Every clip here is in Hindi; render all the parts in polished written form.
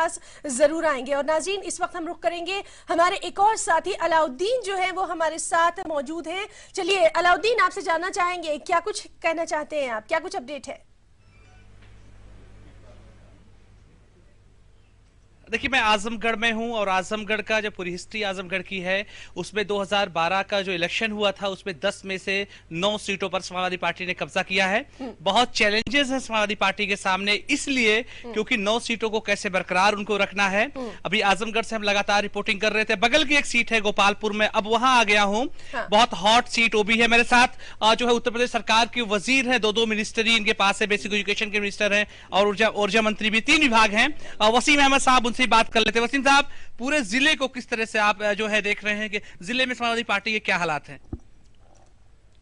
पास जरूर आएंगे। और नाज़रीन, इस वक्त हम रुख करेंगे, हमारे एक और साथी अलाउद्दीन जो है वो हमारे साथ मौजूद हैं। चलिए अलाउद्दीन, आपसे जानना चाहेंगे, क्या कुछ कहना चाहते हैं आप, क्या कुछ अपडेट है? देखिए, मैं आजमगढ़ में हूं और आजमगढ़ का जो पूरी हिस्ट्री आजमगढ़ की है उसमें 2012 का जो इलेक्शन हुआ था उसमें 10 में से 9 सीटों पर समाजवादी पार्टी ने कब्जा किया है। बहुत चैलेंजेस है समाजवादी पार्टी के सामने, इसलिए क्योंकि 9 सीटों को कैसे बरकरार उनको रखना है। अभी आजमगढ़ से हम लगातार रिपोर्टिंग कर रहे थे, बगल की एक सीट है गोपालपुर में, अब वहां आ गया हूं। हाँ। बहुत हॉट सीट वो भी है। मेरे साथ जो है उत्तर प्रदेश सरकार के वजीर है, दो मिनिस्ट्री इनके पास है, बेसिक एजुकेशन के मिनिस्टर है और ऊर्जा मंत्री भी, 3 विभाग हैं। वसीम अहमद साहब, उनसे बात कर लेते हैं। वसीम साहब, पूरे जिले को किस तरह से आप जो है देख रहे हैं कि जिले में समाजवादी पार्टी के क्या हालात हैं?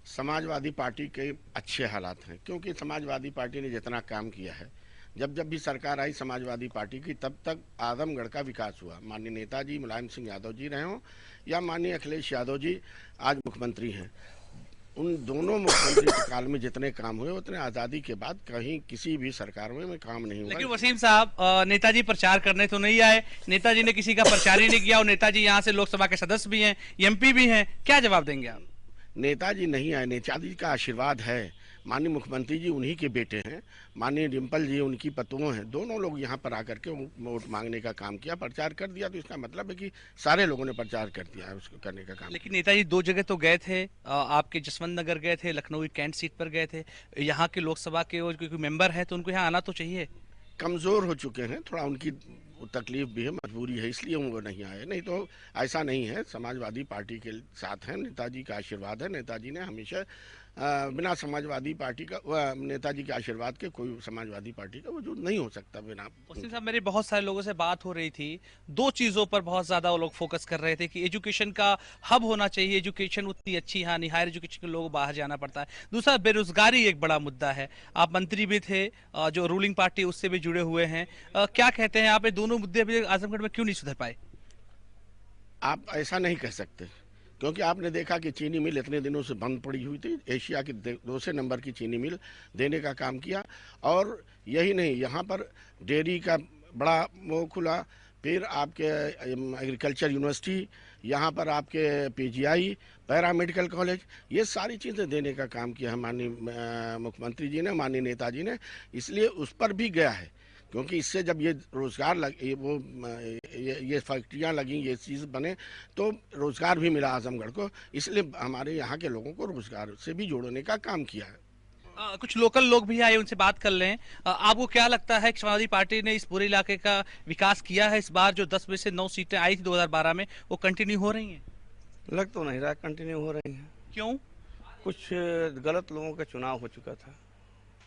समाजवादी पार्टी के अच्छे हालात हैं, क्योंकि समाजवादी पार्टी ने जितना काम किया है, जब भी सरकार आई समाजवादी पार्टी की, तब तक आजमगढ़ का विकास हुआ। माननीय नेताजी मुलायम सिंह यादव जी रहे हों या माननीय अखिलेश यादव जी आज मुख्यमंत्री हैं, उन दोनों मुख्यमंत्री के काल में जितने काम हुए उतने आजादी के बाद कहीं किसी भी सरकार में काम नहीं हुआ। लेकिन वसीम साहब, नेताजी प्रचार करने तो नहीं आए, नेताजी ने किसी का प्रचार ही नहीं किया और नेताजी यहाँ से लोकसभा के सदस्य भी हैं, एमपी भी हैं, क्या जवाब देंगे आप? नेताजी नहीं आए, नेताजी का आशीर्वाद है। माननीय मुख्यमंत्री जी उन्हीं के बेटे हैं, माननीय डिम्पल जी उनकी पतों हैं, दोनों लोग यहाँ पर आकर के वोट मांगने का काम किया, प्रचार कर दिया। तो इसका मतलब है कि सारे लोगों ने प्रचार कर दिया है, उसको करने का काम। लेकिन नेताजी 2 जगह तो गए थे, आपके जसवंत नगर गए थे, लखनऊ कैंट सीट पर गए थे। यहाँ के लोकसभा के कोई मेंबर है तो उनको यहाँ आना तो चाहिए। कमजोर हो चुके हैं, थोड़ा उनकी तकलीफ भी है, मजबूरी है, इसलिए वो नहीं आए। नहीं तो ऐसा नहीं है, समाजवादी पार्टी के साथ हैं, नेताजी का आशीर्वाद है। नेताजी ने हमेशा बिना समाजवादी पार्टी का, नेताजी के आशीर्वाद के कोई समाजवादी पार्टी का वजूद नहीं हो सकता बिना। वसीम साहब, मेरी बहुत सारे लोगों से बात हो रही थी, 2 चीजों पर बहुत ज्यादा वो लोग फोकस कर रहे थे कि एजुकेशन का हब होना चाहिए, एजुकेशन उतनी अच्छी यहाँ नहीं, हायर एजुकेशन के लोग बाहर जाना पड़ता है। दूसरा, बेरोजगारी एक बड़ा मुद्दा है। आप मंत्री भी थे, जो रूलिंग पार्टी उससे भी जुड़े हुए हैं, क्या कहते हैं आप, ये दोनों मुद्दे अभी आजमगढ़ में क्यों नहीं सुधर पाए? आप ऐसा नहीं कह सकते, क्योंकि आपने देखा कि चीनी मिल इतने दिनों से बंद पड़ी हुई थी, एशिया की दूसरे नंबर की चीनी मिल देने का काम किया। और यही नहीं, यहाँ पर डेयरी का बड़ा वो खुला, फिर आपके एग्रीकल्चर यूनिवर्सिटी, यहाँ पर आपके पीजीआई, पैरामेडिकल कॉलेज, ये सारी चीज़ें देने का काम किया है माननीय मुख्यमंत्री जी ने, माननीय नेताजी ने। इसलिए उस पर भी गया है, क्योंकि इससे जब ये रोज़गार ये फैक्ट्रियाँ लगी, ये चीज़ बने, तो रोज़गार भी मिला आजमगढ़ को। इसलिए हमारे यहाँ के लोगों को रोज़गार से भी जोड़ने का काम किया है। कुछ लोकल लोग भी आए, उनसे बात कर लें। आपको क्या लगता है कि समाजवादी पार्टी ने इस पूरे इलाके का विकास किया है? इस बार जो 10 में से 9 सीटें आई थी 2012 में, वो कंटिन्यू हो रही हैं? लग तो नहीं रहा कंटिन्यू हो रही हैं। क्यों? कुछ गलत लोगों का चुनाव हो चुका था।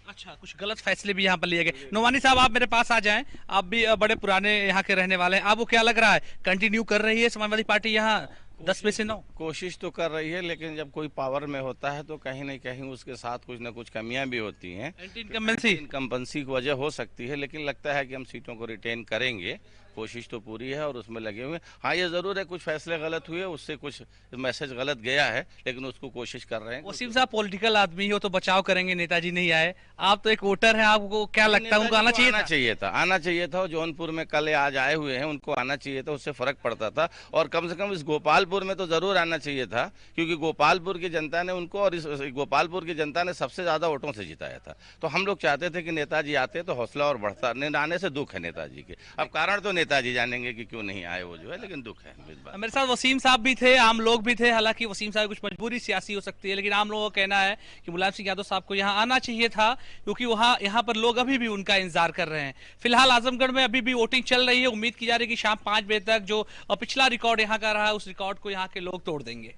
अच्छा, कुछ गलत फैसले भी यहाँ पर लिए गए। नोमानी साहब, आप मेरे पास आ जाएं, आप भी बड़े पुराने यहाँ के रहने वाले हैं, आपको क्या लग रहा है, कंटिन्यू कर रही है समाजवादी पार्टी यहाँ 10 में से 9? कोशिश तो कर रही है, लेकिन जब कोई पावर में होता है तो कहीं न कहीं उसके साथ कुछ न कुछ कमियां भी होती हैं। इनकम्बेंसी की वजह हो सकती है, लेकिन लगता है कि हम सीटों को रिटेन करेंगे। कोशिश तो पूरी है और उसमें लगे हुए। हाँ, ये जरूर है कुछ फैसले गलत हुए, उससे कुछ मैसेज गलत गया है, लेकिन उसको कोशिश कर रहे हैं। वसीम साहब, पॉलिटिकल आदमी हो तो बचाव करेंगे, नेताजी नहीं आए, आप तो एक वोटर हैं, आपको क्या लगता है उनको आना चाहिए था? आना चाहिए था। जौनपुर में कल आज आए हुए हैं, उनको आना चाहिए था, उससे फर्क पड़ता था। और कम से कम इस गोपालपुर में तो जरूर आना चाहिए था, क्योंकि गोपालपुर की जनता ने उनको, और इस गोपालपुर की जनता ने सबसे ज्यादा वोटों से जिताया था। तो हम लोग चाहते थे कि नेताजी आते तो हौसला और बढ़ता। आने से दुख है नेताजी के, अब कारण तो नेताजी जानेंगे कि क्यों नहीं आए वो जो है, लेकिन दुख है। मेरे साथ वसीम साहब भी थे, आम लोग भी थे। हालांकि वसीम साहब कुछ मजबूरी सियासी हो सकती है, लेकिन आम लोगों का कहना है कि मुलायम सिंह यादव साहब को यहाँ आना चाहिए था, क्योंकि यहाँ पर लोग अभी भी उनका इंतजार कर रहे हैं। फिलहाल आजमगढ़ में अभी भी वोटिंग चल रही है, उम्मीद की जा रही है कि शाम 5 बजे तक जो पिछला रिकॉर्ड यहाँ का रहा है उस रिकॉर्ड को यहाँ के लोग तोड़ देंगे।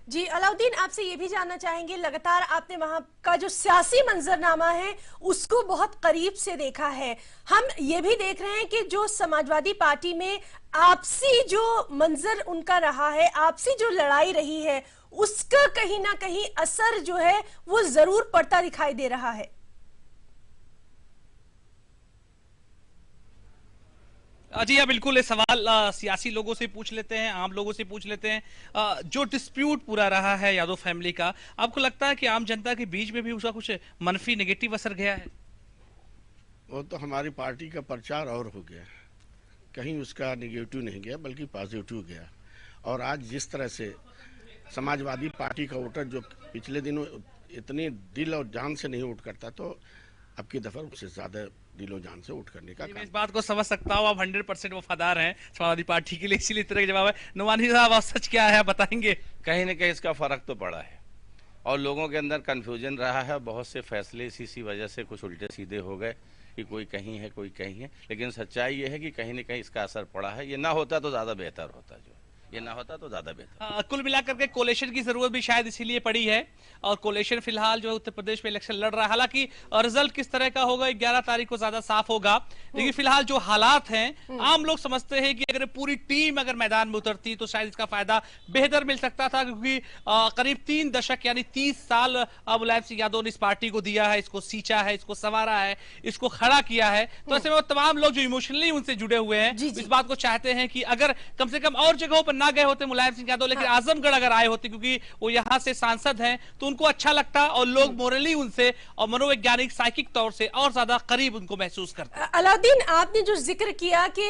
जी अलाउद्दीन, आपसे ये भी जानना चाहेंगे, लगातार आपने वहां का जो सियासी मंजरनामा है उसको बहुत करीब से देखा है। हम ये भी देख रहे हैं कि जो समाजवादी पार्टी में आपसी जो मंजर उनका रहा है, आपसी जो लड़ाई रही है, उसका कहीं ना कहीं असर जो है वो जरूर पड़ता दिखाई दे रहा है। जी हाँ, बिल्कुल। ये सवाल सियासी लोगों से पूछ लेते हैं, आम लोगों से पूछ लेते हैं। जो डिस्प्यूट पूरा रहा है यादव फैमिली का, आपको लगता है कि आम जनता के बीच में भी उसका कुछ मनफी नेगेटिव असर गया है? वो तो हमारी पार्टी का प्रचार और हो गया, कहीं उसका निगेटिव नहीं गया बल्कि पॉजिटिव गया। और आज जिस तरह से समाजवादी पार्टी का वोटर जो पिछले दिनों इतने दिल और जान से नहीं वोट करता, तो अब की दफा उससे ज्यादा दिलो जान से वोट करने का मैं काम। इस बात को समझ सकता हूँ, आप 100% वफादार हैं समाजवादी पार्टी के लिए, इसीलिए इस तरह का जवाब है। नुमानी साहब, सच क्या है बताएंगे? कहीं न कहीं इसका फर्क तो पड़ा है और लोगों के अंदर कंफ्यूजन रहा है। बहुत से फैसले इसी वजह से कुछ उल्टे सीधे हो गए कि कोई कहीं है कोई कहीं है, लेकिन सच्चाई ये है कि कहीं न कहीं इसका असर पड़ा है। ये ना होता तो ज़्यादा बेहतर होता, ये ना होता तो ज्यादा बेहतर। कुल मिलाकर के कोलेशन की जरूरत भी शायद इसीलिए पड़ी है, और कोलेशन फिलहाल जो है उत्तर प्रदेश में इलेक्शन लड़ रहा है। हालांकि रिजल्ट किस तरह का होगा 11 तारीख को ज्यादा साफ होगा, लेकिन फिलहाल जो हालात हैं, आम लोग समझते हैं कि अगर पूरी टीम अगर मैदान में उतरती तो शायद इसका फायदा बेहतर मिल सकता था, क्योंकि करीब 3 दशक यानी 30 साल मुलायम सिंह यादव ने इस पार्टी को दिया है, इसको सींचा है, इसको संवारा है, इसको खड़ा किया है। तो ऐसे में तमाम लोग जो इमोशनली उनसे जुड़े हुए हैं इस बात को चाहते हैं कि अगर कम से कम और जगहों पर ना गए होते मुलायम सिंह यादव, लेकिन आजमगढ़ अगर आए होते, क्योंकि वो यहाँ से सांसद हैं, तो उनको अच्छा लगता और लोग मोरली उनसे और मनोवैज्ञानिक साइकिक तौर से और ज्यादा करीब उनको महसूस करते। अलाउद्दीन, आपने जो जिक्र किया कि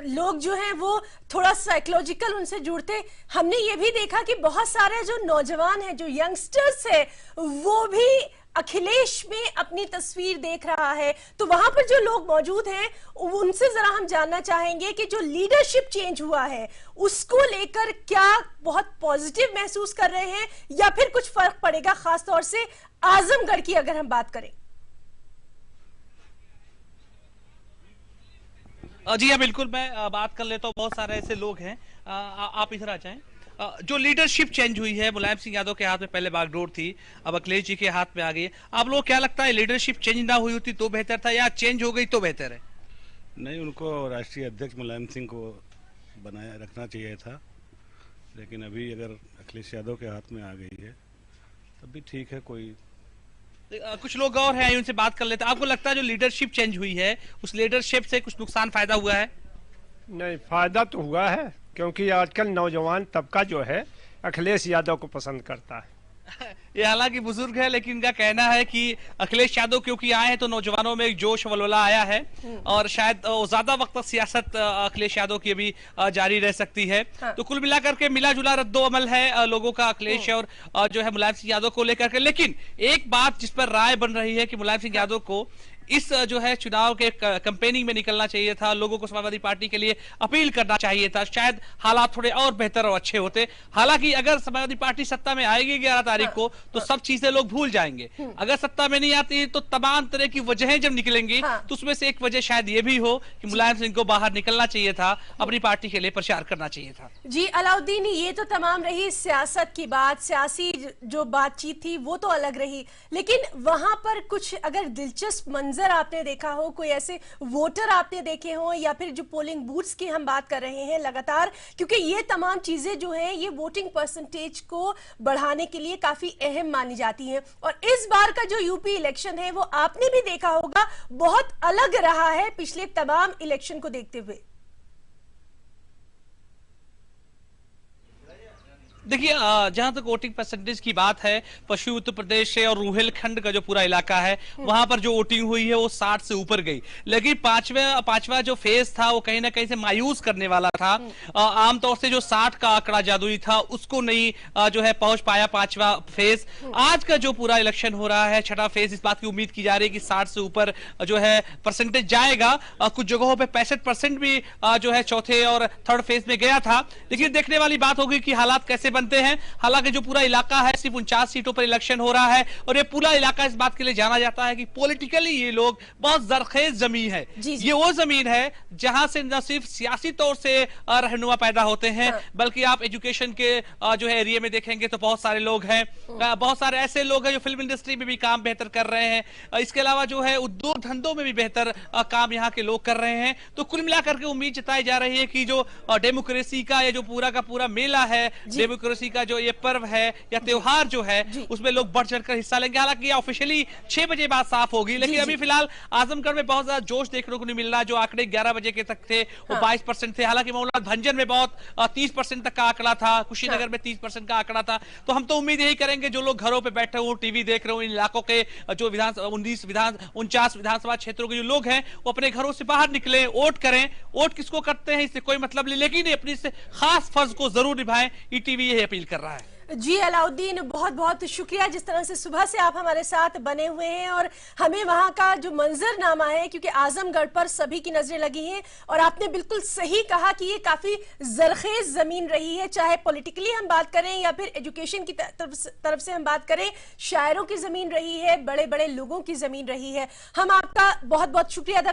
लोग जो हैं वो थोड़ा साइकोलॉजिकल उनसे जुड़ते, हमने ये भी देखा कि बहुत सारे जो नौजवान हैं, जो यंगस्टर्स है, वो भी अखिलेश में अपनी तस्वीर देख रहा है। तो वहां पर जो लोग मौजूद हैं उनसे जरा हम जानना चाहेंगे कि जो लीडरशिप चेंज हुआ है उसको लेकर क्या बहुत पॉजिटिव महसूस कर रहे हैं या फिर कुछ फर्क पड़ेगा, खासतौर से आजमगढ़ की अगर हम बात करें। जी हाँ, बिल्कुल, मैं बात कर लेता हूँ। बहुत सारे ऐसे लोग हैं, आप इधर आ जाएं। जो लीडरशिप चेंज हुई है, मुलायम सिंह यादव के हाथ में पहले बागडोर थी, अब अखिलेश जी के हाथ में आ गई है। आप लोग क्या लगता है, लीडरशिप चेंज ना हुई होती तो बेहतर था या चेंज हो गई तो बेहतर है? नहीं, उनको राष्ट्रीय अध्यक्ष मुलायम सिंह को बनाया रखना चाहिए था, लेकिन अभी अगर अखिलेश यादव के हाथ में आ गई है तब भी ठीक है। कोई कुछ लोग और हैं, उनसे बात कर लेते हैं। आपको लगता है जो लीडरशिप चेंज हुई है उस लीडरशिप से कुछ नुकसान फायदा हुआ है? नहीं, फायदा तो हुआ है, क्योंकि आजकल नौजवान तबका जो है अखिलेश यादव को पसंद करता है। ये हालांकि बुजुर्ग है, लेकिन इनका कहना है कि अखिलेश यादव क्योंकि आए हैं तो नौजवानों में एक जोश वलवला आया है, और शायद ज्यादा वक्त तक सियासत अखिलेश यादव की अभी जारी रह सकती है। हाँ। तो कुल मिलाकर के मिला जुला रद्दो अमल है लोगों का अखिलेश और जो है मुलायम सिंह यादव को लेकर के। लेकिन एक बात जिस पर राय बन रही है कि मुलायम सिंह यादव को इस जो है चुनाव के कैंपेनिंग में निकलना चाहिए था, लोगों को समाजवादी पार्टी के लिए अपील करना चाहिए था, शायद हालात थोड़े और बेहतर और अच्छे होते। हालांकि अगर समाजवादी पार्टी सत्ता में आएगी 11 तारीख को तो सब चीजें लोग भूल जाएंगे। अगर सत्ता में नहीं आती तो तमाम तरह की वजहें जब निकलेंगी तो उसमें से एक वजह शायद ये भी हो कि मुलायम सिंह को बाहर निकलना चाहिए था, अपनी पार्टी के लिए प्रचार करना चाहिए था। जी अलाउद्दीन, ये तो तमाम रही सियासत की बात, सियासी जो बातचीत थी वो तो अलग रही, लेकिन वहां पर कुछ अगर दिलचस्प मंजर आपने देखा हो, कोई ऐसे वोटर आपने देखे हो, या फिर जो पोलिंग बूथ्स की हम बात कर रहे हैं लगातार, क्योंकि ये तमाम चीजें जो हैं ये वोटिंग परसेंटेज को बढ़ाने के लिए काफी अहम मानी जाती हैं। और इस बार का जो यूपी इलेक्शन है वो आपने भी देखा होगा बहुत अलग रहा है पिछले तमाम इलेक्शन को देखते हुए। देखिए, जहां तक वोटिंग परसेंटेज की बात है, पश्चिमी उत्तर प्रदेश से और रुहेलखंड का जो पूरा इलाका है वहां पर जो वोटिंग हुई है वो 60 से ऊपर गई, लेकिन पांचवा जो फेज था वो कहीं ना कहीं से मायूस करने वाला था। आमतौर से जो 60 का आंकड़ा जादुई था उसको नहीं जो है पहुंच पाया पांचवा फेज। आज का जो पूरा इलेक्शन हो रहा है, छठा फेज, इस बात की उम्मीद की जा रही है कि 60 से ऊपर जो है परसेंटेज जाएगा। कुछ जगहों पर 65% भी जो है चौथे और थर्ड फेज में गया था, लेकिन देखने वाली बात होगी कि हालात कैसे बनते हैं। हालांकि जो पूरा इलाका है सिर्फ 49 सीटों पर इलेक्शन हो रहा है, और ये पूरा इलाका इस बात के लिए जाना जाता है कि पॉलिटिकली ये लोग बहुत जरखेज जमीन है। ये वो जमीन है जहां से न सिर्फ सियासी तौर से रहनुमा पैदा होते हैं, बल्कि आप एजुकेशन के जो है एरिया में देखेंगे तो बहुत सारे लोग हैं, बहुत सारे ऐसे लोग हैं जो फिल्म इंडस्ट्री में भी काम बेहतर कर रहे हैं। इसके अलावा जो है उद्योग धंधों में भी बेहतर काम यहाँ के लोग कर रहे हैं। तो कुल मिलाकर के उम्मीद जताई जा रही है कि जो डेमोक्रेसी का ये जो पूरा का पूरा मेला है, डेमोक्रेसी डेमोक्रेसी का जो ये पर्व है या त्योहार जो है उसमें लोग बढ़ चढ़कर हिस्सा लेंगे। हालांकि ऑफिशियली 6 बजे बाद साफ होगी, लेकिन अभी फिलहाल आजमगढ़ में बहुत ज्यादा जोश देखने को नहीं मिल रहा। जो आंकड़े 11 बजे के तक थे वो 22% थे। हालांकि मामला भंजन में बहुत 30% तक का आंकड़ा था, कुशीनगर में 30% का आंकड़ा था। तो हम तो उम्मीद यही करेंगे जो लोग घरों पे बैठे हो, टीवी देख रहे हो, इन इलाकों के जो 49 विधानसभा क्षेत्रों के जो लोग हैं वो अपने घरों से बाहर निकले, वोट करें। वोट किसको करते हैं इससे कोई मतलब नहीं, लेकिन अपनी इस खास फर्ज को जरूर निभाएं। ईटीवी यही अपील कर रहा है। जी अलाउद्दीन, बहुत बहुत शुक्रिया जिस तरह से सुबह से आप हमारे साथ बने हुए हैं और हमें वहां का जो मंजरनामा है, क्योंकि आजमगढ़ पर सभी की नजरें लगी हैं और आपने बिल्कुल सही कहा कि ये काफी जरखेज जमीन रही है, चाहे पॉलिटिकली हम बात करें या फिर एजुकेशन की तरफ से हम बात करें, शायरों की जमीन रही है, बड़े बड़े लोगों की जमीन रही है। हम आपका बहुत बहुत शुक्रिया अदा